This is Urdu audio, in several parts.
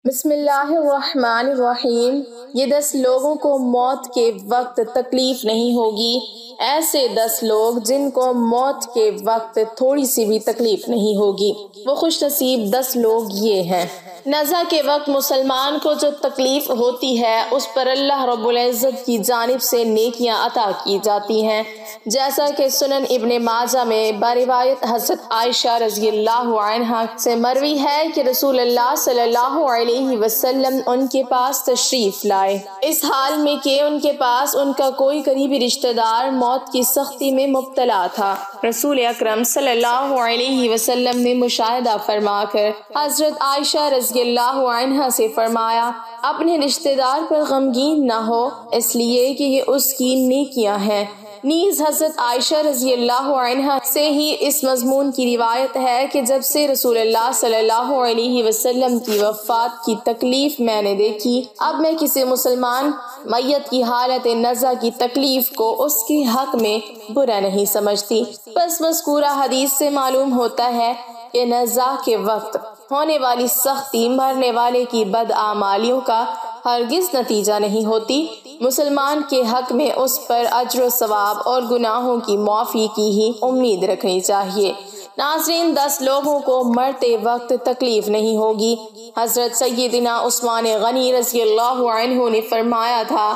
بسم اللہ الرحمن الرحیم۔ یہ 10 لوگوں کو موت کے وقت تکلیف نہیں ہوگی، ایسے 10 لوگ جن کو موت کے وقت تھوڑی سی بھی تکلیف نہیں ہوگی۔ وہ خوش نصیب 10 لوگ یہ ہیں۔ نزع کے وقت مسلمان کو جو تکلیف ہوتی ہے اس پر اللہ رب العزت کی جانب سے نیکیاں عطا کی جاتی ہیں، جیسا کہ سنن ابن ماجہ میں بروایت حضرت عائشہ رضی اللہ عنہا سے مروی ہے کہ رسول اللہ صلی اللہ علیہ وسلم ان کے پاس تشریف لائے، اس حال میں کہ ان کے پاس ان کا کوئی قریبی رشتہ دار موت کی سختی میں مبتلا تھا۔ رسول اکرم صلی اللہ علیہ وسلم نے مشاہدہ فرما کر حضرت عائشہ رضی اللہ عنہا سے فرمایا، اپنے رشتہ دار پر غمگین نہ ہو، اس لیے کہ یہ اس کی نیکیاں ہیں۔ نیز حضرت عائشہ رضی اللہ عنہا سے ہی اس مضمون کی روایت ہے کہ جب سے رسول اللہ صلی اللہ علیہ وسلم کی وفات کی تکلیف میں نے دیکھی، اب میں کسی مسلمان میت کی حالت نزع کی تکلیف کو اس کے حق میں برا نہیں سمجھتی۔ بس مذکورہ حدیث سے معلوم ہوتا ہے کہ نزع کے وقت ہونے والی سختی مرنے والے کی بدعمالیوں کا ہرگز نتیجہ نہیں ہوتی۔ مسلمان کے حق میں اس پر اجر و ثواب اور گناہوں کی معافی کی ہی امید رکھنی چاہیے۔ ناظرین، 10 لوگوں کو مرتے وقت تکلیف نہیں ہوگی۔ حضرت سیدنا عثمان غنی رضی اللہ عنہ نے فرمایا تھا،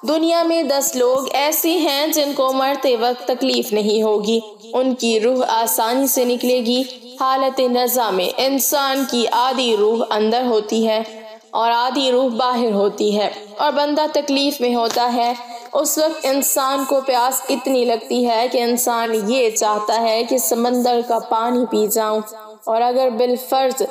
دنیا میں 10 لوگ ایسے ہیں جن کو مرتے وقت تکلیف نہیں ہوگی، ان کی روح آسانی سے نکلے گی۔ حالت نزع میں انسان کی آدھی روح اندر ہوتی ہے اور آدھی روح باہر ہوتی ہے، اور بندہ تکلیف میں ہوتا ہے۔ اس وقت انسان کو پیاس اتنی لگتی ہے کہ انسان یہ چاہتا ہے کہ سمندر کا پانی پی جاؤں، اور اگر بالفرض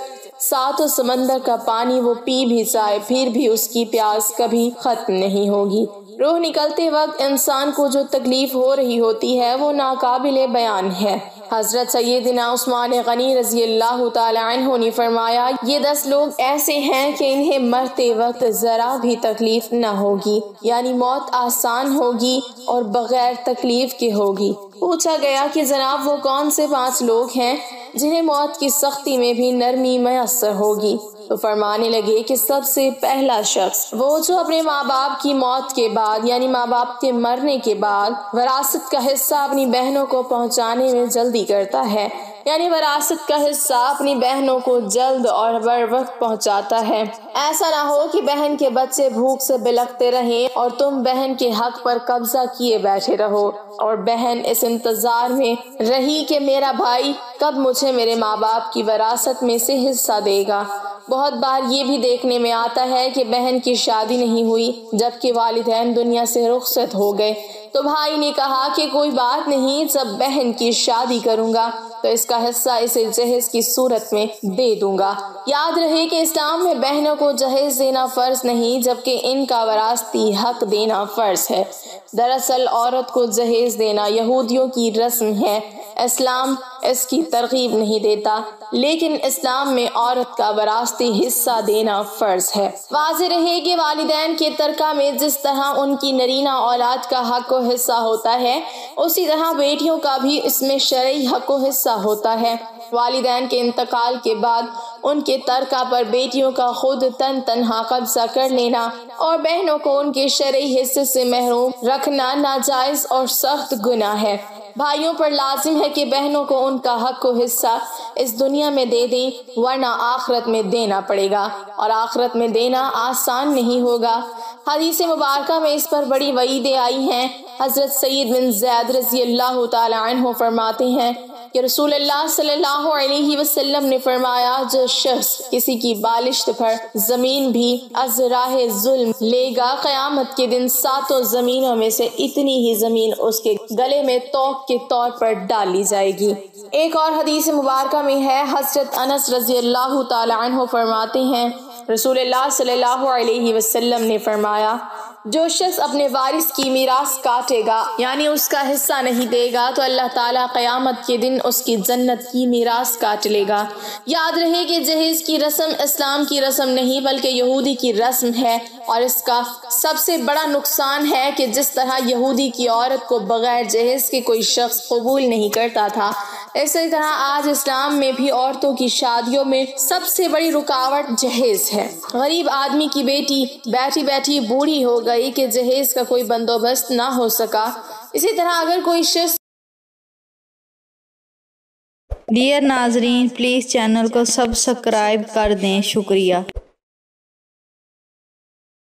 7 سمندر کا پانی وہ پی بھی جائے پھر بھی اس کی پیاس کبھی ختم نہیں ہوگی۔ روح نکلتے وقت انسان کو جو تکلیف ہو رہی ہوتی ہے وہ ناقابل بیان ہے۔ حضرت سیدنا عثمان غنی رضی اللہ تعالی عنہ نے فرمایا، یہ 10 لوگ ایسے ہیں کہ انہیں مرتے وقت ذرا بھی تکلیف نہ ہوگی، یعنی موت آسان ہوگی اور بغیر تکلیف کے ہوگی۔ پوچھا گیا کہ جناب وہ کون سے 5 لوگ ہیں جنہیں موت کی سختی میں بھی نرمی میسر ہوگی؟ تو فرمانے لگے کہ سب سے پہلا شخص وہ جو اپنے ماں باپ کی موت کے بعد، یعنی ماں باپ کے مرنے کے بعد وراثت کا حصہ اپنی بہنوں کو پہنچانے میں جلدی کرتا ہے، یعنی وراثت کا حصہ اپنی بہنوں کو جلد اور بر وقت پہنچاتا ہے۔ ایسا نہ ہو کہ بہن کے بچے بھوک سے بلکتے رہیں اور تم بہن کے حق پر قبضہ کیے بیٹھے رہو، اور بہن اس انتظار میں رہی کہ میرا بھائی کب مجھے میرے ماں باپ کی وراثت میں سے حصہ دے گا۔ بہت بار یہ بھی دیکھنے میں آتا ہے کہ بہن کی شادی نہیں ہوئی جبکہ والدین دنیا سے رخصت ہو گئے، تو بھائی نے کہا کہ کوئی بات نہیں، جب بہن کی شادی کروں گا تو اس کا حصہ اسے جہیز کی صورت میں دے دوں گا۔ یاد رہے کہ اسلام میں بہنوں کو جہیز دینا فرض نہیں جبکہ ان کا وراثتی حق دینا فرض ہے۔ دراصل عورت کو جہیز دینا یہودیوں کی رسم ہے، اسلام اس کی ترغیب نہیں دیتا، لیکن اسلام میں عورت کا وراثتی حصہ دینا فرض ہے۔ واضح رہے کہ والدین کے ترکہ میں جس طرح ان کی نرینہ اولاد کا حق و حصہ ہوتا ہے، اسی طرح بیٹیوں کا بھی اس میں شرعی حق و حصہ ہوتا ہے۔ والدین کے انتقال کے بعد ان کے ترکہ پر بیٹیوں کا خود تنہا قبضہ کر لینا اور بہنوں کو ان کے شرعی حصے سے محروم رکھنا ناجائز اور سخت گناہ ہے۔ بھائیوں پر لازم ہے کہ بہنوں کو ان کا حق و حصہ اس دنیا میں دے دیں، ورنہ آخرت میں دینا پڑے گا، اور آخرت میں دینا آسان نہیں ہوگا۔ حدیث مبارکہ میں اس پر بڑی وعیدیں آئی ہیں۔ حضرت سعید بن زید رضی اللہ تعالی عنہ فرماتے ہیں کہ رسول اللہ صلی اللہ علیہ وسلم نے فرمایا، جو شخص کسی کی بالشت پر زمین بھی از راہ ظلم لے گا، قیامت کے دن 7 زمینوں میں سے اتنی ہی زمین اس کے گلے میں توق کے طور پر ڈال لی جائے گی۔ ایک اور حدیث مبارکہ میں ہے، حضرت انس رضی اللہ تعالی عنہ فرماتے ہیں، رسول اللہ صلی اللہ علیہ وسلم نے فرمایا، جو شخص اپنے وارث کی میراث کاٹے گا، یعنی اس کا حصہ نہیں دے گا، تو اللہ تعالیٰ قیامت کے دن اس کی جنت کی میراث کاٹ لے گا۔ یاد رہے کہ جہیز کی رسم اسلام کی رسم نہیں بلکہ یہودی کی رسم ہے، اور اس کا سب سے بڑا نقصان ہے کہ جس طرح یہودی کی عورت کو بغیر جہیز کے کوئی شخص قبول نہیں کرتا تھا، اسی طرح آج اسلام میں بھی عورتوں کی شادیوں میں سب سے بڑی رکاوٹ جہیز ہے۔ غریب آدمی کی بیٹی بیٹھی بیٹھی بوڑھی ہو گئی کہ جہیز کا کوئی بندوبست نہ ہو سکا۔ اسی طرح اگر کوئی شخص ڈیئر ناظرین، پلیز چینل کو سبسکرائب کر دیں، شکریہ۔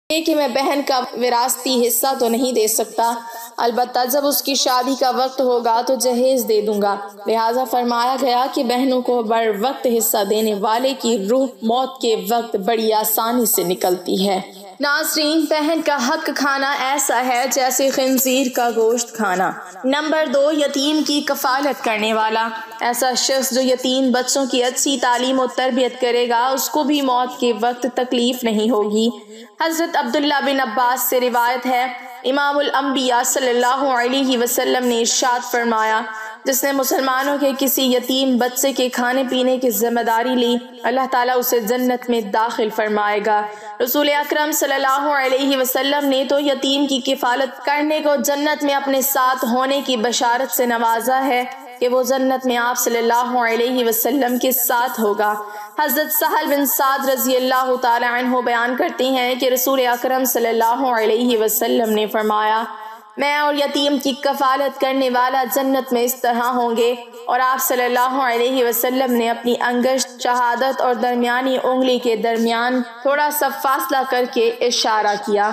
کہ میں بہن کا وراثتی حصہ تو نہیں دے سکتا، البتہ جب اس کی شادی کا وقت ہوگا تو جہیز دے دوں گا۔ لہٰذا فرمایا گیا کہ بہنوں کو بر وقت حصہ دینے والے کی روح موت کے وقت بڑی آسانی سے نکلتی ہے۔ ناظرین، بہن کا حق کھانا ایسا ہے جیسے خنزیر کا گوشت کھانا۔ نمبر 2، یتیم کی کفالت کرنے والا۔ ایسا شخص جو یتیم بچوں کی اچھی تعلیم و تربیت کرے گا، اس کو بھی موت کے وقت تکلیف نہیں ہوگی۔ حضرت عبداللہ بن عباس سے روایت ہے، امام الانبیاء صلی اللہ علیہ وسلم نے ارشاد فرمایا، جس نے مسلمانوں کے کسی یتیم بچے کے کھانے پینے کی ذمہ داری لی، اللہ تعالیٰ اسے جنت میں داخل فرمائے گا۔ رسول اکرم صلی اللہ علیہ وسلم نے تو یتیم کی کفالت کرنے کو جنت میں اپنے ساتھ ہونے کی بشارت سے نوازا ہے کہ وہ جنت میں آپ صلی اللہ علیہ وسلم کے ساتھ ہوگا۔ حضرت سہل بن سعد رضی اللہ تعالی عنہ بیان کرتے ہیں کہ رسول اکرم صلی اللہ علیہ وسلم نے فرمایا، میں اور یتیم کی کفالت کرنے والا جنت میں اس طرح ہوں گے، اور آپ صلی اللہ علیہ وسلم نے اپنی انگشت شہادت اور درمیانی انگلی کے درمیان تھوڑا سا فاصلہ کر کے اشارہ کیا۔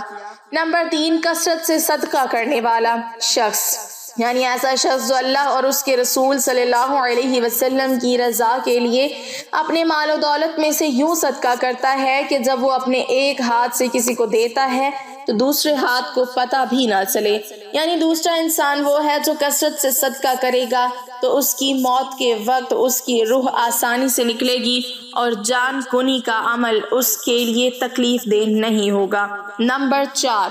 نمبر 3، کثرت سے صدقہ کرنے والا شخص، یعنی ایسا شخص جو اللہ اور اس کے رسول صلی اللہ علیہ وسلم کی رضا کے لیے اپنے مال و دولت میں سے یوں صدقہ کرتا ہے کہ جب وہ اپنے ایک ہاتھ سے کسی کو دیتا ہے تو دوسرے ہاتھ کو پتہ بھی نہ چلے۔ یعنی دوسرا انسان وہ ہے جو کثرت سے صدقہ کرے گا تو اس کی موت کے وقت اس کی روح آسانی سے نکلے گی اور جان کنی کا عمل اس کے لیے تکلیف دہ نہیں ہوگا۔ نمبر 4،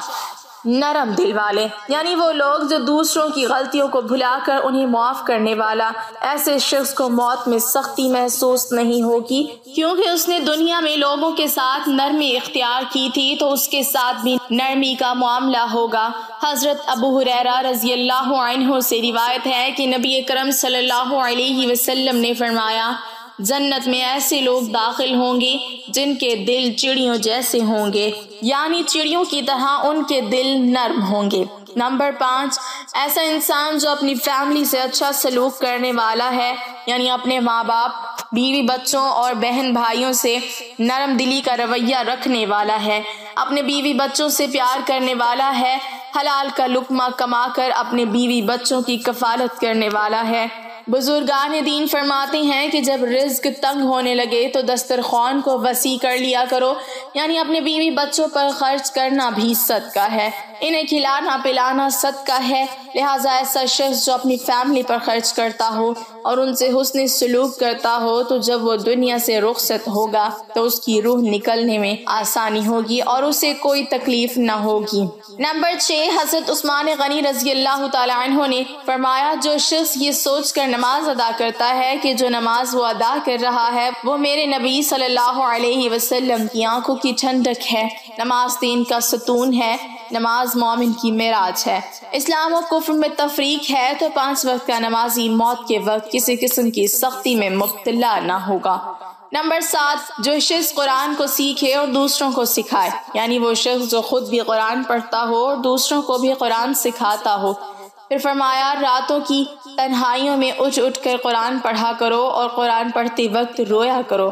نرم دل والے، یعنی وہ لوگ جو دوسروں کی غلطیوں کو بھلا کر انہیں معاف کرنے والا۔ ایسے شخص کو موت میں سختی محسوس نہیں ہوگی، کیونکہ اس نے دنیا میں لوگوں کے ساتھ نرمی اختیار کی تھی تو اس کے ساتھ بھی نرمی کا معاملہ ہوگا۔ حضرت ابو ہریرہ رضی اللہ عنہ سے روایت ہے کہ نبی اکرم صلی اللہ علیہ وسلم نے فرمایا، جنت میں ایسے لوگ داخل ہوں گے جن کے دل چڑیوں جیسے ہوں گے، یعنی چڑیوں کی طرح ان کے دل نرم ہوں گے۔ نمبر 5، ایسا انسان جو اپنی فیملی سے اچھا سلوک کرنے والا ہے، یعنی اپنے ماں باپ، بیوی بچوں اور بہن بھائیوں سے نرم دلی کا رویہ رکھنے والا ہے، اپنے بیوی بچوں سے پیار کرنے والا ہے، حلال کا لقمہ کما کر اپنے بیوی بچوں کی کفالت کرنے والا ہے۔ بزرگان دین فرماتے ہیں کہ جب رزق تنگ ہونے لگے تو دسترخوان کو وسیع کر لیا کرو، یعنی اپنے بیوی بچوں پر خرچ کرنا بھی صدقہ ہے، انہیں کھلانا پلانا صدقہ ہے۔ لہٰذا ایسا شخص جو اپنی فیملی پر خرچ کرتا ہو اور ان سے حسن سلوک کرتا ہو تو جب وہ دنیا سے رخصت ہوگا تو اس کی روح نکلنے میں آسانی ہوگی اور اسے کوئی تکلیف نہ ہوگی۔ نمبر 6، حضرت عثمان غنی رضی اللہ تعالی عنہ نے فرمایا، جو شخص یہ سوچ کر نماز ادا کرتا ہے کہ جو نماز وہ ادا کر رہا ہے وہ میرے نبی صلی اللہ علیہ وسلم کی آنکھوں کی ٹھنڈک ہے، نماز دین کا ستون ہے، نماز مومن کی معراج ہے، اسلام و کفر میں تفریق ہے، تو 5 وقت کا نمازی موت کے وقت کسی قسم کی سختی میں مبتلا نہ ہوگا۔ نمبر 7، جو شخص قرآن کو سیکھے اور دوسروں کو سکھائے، یعنی وہ شخص جو خود بھی قرآن پڑھتا ہو اور دوسروں کو بھی قرآن سکھاتا ہو۔ پھر فرمایا، راتوں کی تنہائیوں میں اٹھ اٹھ کر قرآن پڑھا کرو اور قرآن پڑھتے وقت رویا کرو۔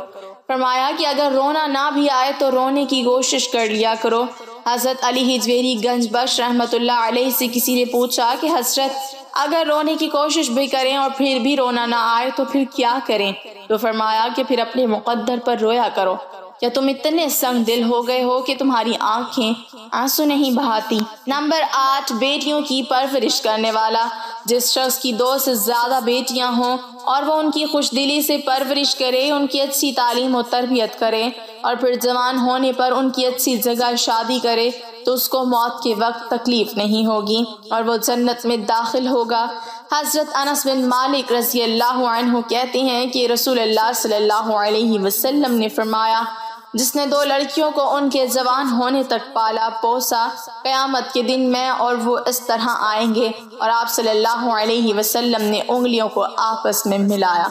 فرمایا کہ اگر رونا نہ بھی آئے تو رونے کی کوشش کر لیا کرو۔ حضرت علی ہجویری گنج بخش رحمۃ اللہ علیہ سے کسی نے پوچھا کہ حضرت، اگر رونے کی کوشش بھی کریں اور پھر بھی رونا نہ آئے تو پھر کیا کریں؟ تو فرمایا کہ پھر اپنے مقدر پر رویا کرو۔ کیا تم اتنے سنگ دل ہو گئے ہو کہ تمہاری آنکھیں آنسو نہیں بہاتی؟ نمبر 8، بیٹیوں کی پرورش کرنے والا، جس شخص کی 2 سے زیادہ بیٹیاں ہوں اور وہ ان کی خوش دلی سے پرورش کرے، ان کی اچھی تعلیم و تربیت کرے اور پھر جوان ہونے پر ان کی اچھی جگہ شادی کرے تو اس کو موت کے وقت تکلیف نہیں ہوگی اور وہ جنت میں داخل ہوگا۔ حضرت انس بن مالک رضی اللہ عنہ کہتے ہیں کہ رسول اللہ صلی اللہ علیہ وسلم نے فرمایا، جس نے 2 لڑکیوں کو ان کے جوان ہونے تک پالا پوسا، قیامت کے دن میں اور وہ اس طرح آئیں گے، اور آپ صلی اللہ علیہ وسلم نے انگلیوں کو آپس میں ملایا۔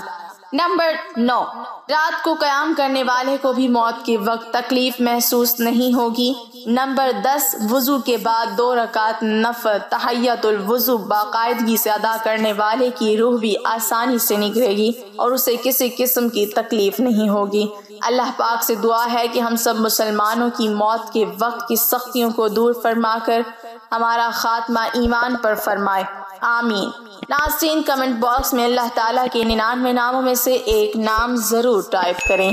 نمبر 9، رات کو قیام کرنے والے کو بھی موت کے وقت تکلیف محسوس نہیں ہوگی۔ نمبر 10، وضو کے بعد 2 رکعت نفل تحیۃ الوضو باقاعدگی سے ادا کرنے والے کی روح بھی آسانی سے نکلے گی اور اسے کسی قسم کی تکلیف نہیں ہوگی۔ اللہ پاک سے دعا ہے کہ ہم سب مسلمانوں کی موت کے وقت کی سختیوں کو دور فرما کر ہمارا خاتمہ ایمان پر فرمائے، آمین۔ ناظرین، کمنٹ باکس میں اللہ تعالیٰ کے 99 ناموں میں سے ایک نام ضرور ٹائپ کریں۔